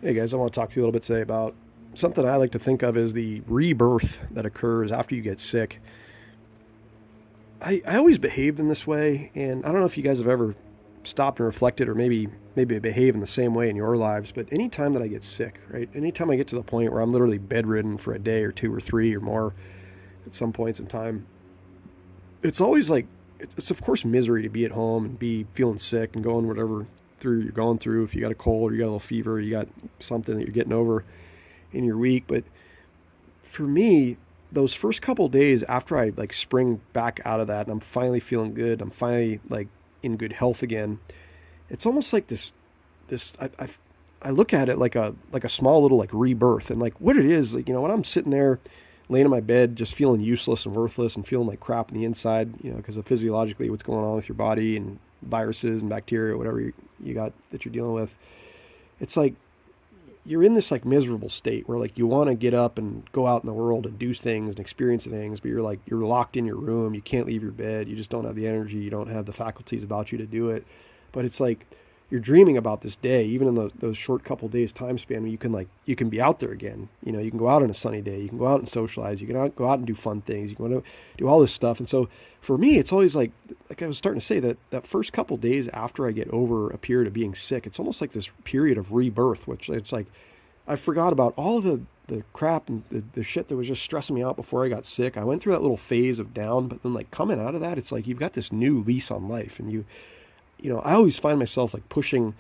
Hey guys, I want to talk to you a little bit today about something I like to think of as the rebirth that occurs after you get sick. I always behaved in this way, and I don't know if you guys have ever stopped and reflected or maybe behave in the same way in your lives, but anytime that I get sick, right? Anytime I get to the point where I'm literally bedridden for a day or two or three or more at some points in time, it's always like it's of course misery to be at home and be feeling sick and going whatever through you're going through. If you got a cold or you got a little fever, you got something that you're getting over in your week. But for me, those first couple days after I like spring back out of that and I'm finally feeling good, I'm finally like in good health again. It's almost like this. I look at it like a small little like rebirth, and like what it is, like when I'm sitting there laying in my bed just feeling useless and worthless and feeling like crap on the inside, because of physiologically what's going on with your body and viruses and bacteria, whatever you got that you're dealing with. It's like you're in this like miserable state where like you want to get up and go out in the world and do things and experience things, but you're locked in your room. You can't leave your bed. You just don't have the energy. You don't have the faculties about you to do it. But it's like you're dreaming about this day, even in those short couple days time span where you can be out there again. You can go out on a sunny day. You can go out and socialize. You can go out and do fun things. You can do all this stuff. And so for me, it's always like I was starting to say, that first couple days after I get over a period of being sick, it's almost like this period of rebirth, which it's like I forgot about all of the crap and the shit that was just stressing me out before I got sick. I went through that little phase of down, but then like coming out of that, it's like you've got this new lease on life. And I always find myself like pushing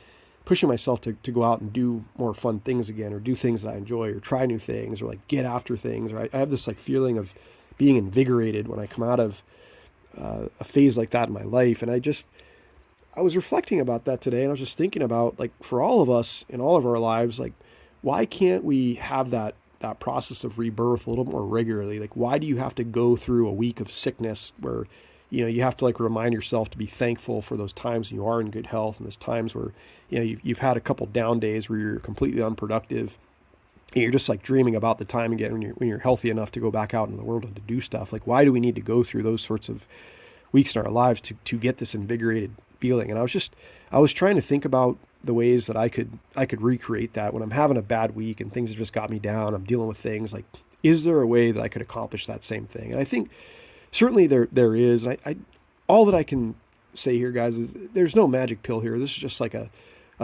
myself to go out and do more fun things again, or do things that I enjoy, or try new things, or like get after things. Or I have this like feeling of being invigorated when I come out of a phase like that in my life. And I was reflecting about that today, and I was just thinking about, like, for all of us in all of our lives, like, why can't we have that process of rebirth a little more regularly? Like, why do you have to go through a week of sickness where you have to like remind yourself to be thankful for those times when you are in good health, and those times where you've had a couple down days where you're completely unproductive, and you're just like dreaming about the time again when you're healthy enough to go back out in the world and to do stuff. Like, why do we need to go through those sorts of weeks in our lives to get this invigorated feeling? And I was trying to think about the ways that I could recreate that when I'm having a bad week and things have just got me down. I'm dealing with things like, is there a way that I could accomplish that same thing? And I think certainly there is. And I all that I can say here, guys, is there's no magic pill here. This is just like a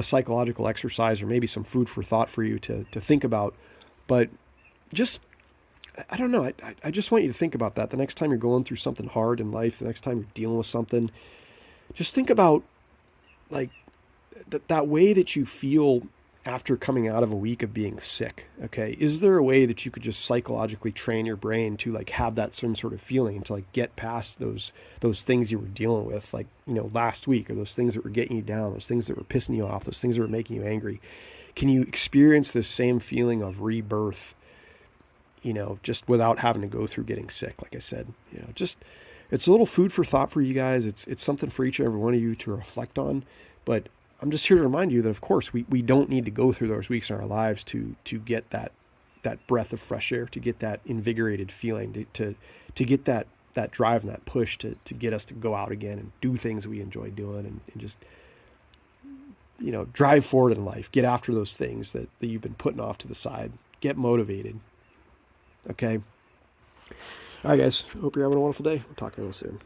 psychological exercise, or maybe some food for thought for you to think about. But just, I don't know. I just want you to think about that the next time you're going through something hard in life, the next time you're dealing with something. Just think about like that way that you feel after coming out of a week of being sick. Okay, is there a way that you could just psychologically train your brain to like have that same sort of feeling, and to like get past those things you were dealing with, like last week, or those things that were getting you down, those things that were pissing you off, those things that were making you angry? Can you experience this same feeling of rebirth, just without having to go through getting sick? Like I said, just, it's a little food for thought for you guys. It's something for each and every one of you to reflect on. But I'm just here to remind you that, of course, we don't need to go through those weeks in our lives to get that breath of fresh air, to get that invigorated feeling, to get that drive and that push to get us to go out again and do things we enjoy doing, and just drive forward in life, get after those things that you've been putting off to the side, get motivated. Okay. All right, guys. Hope you're having a wonderful day. We'll talk real soon.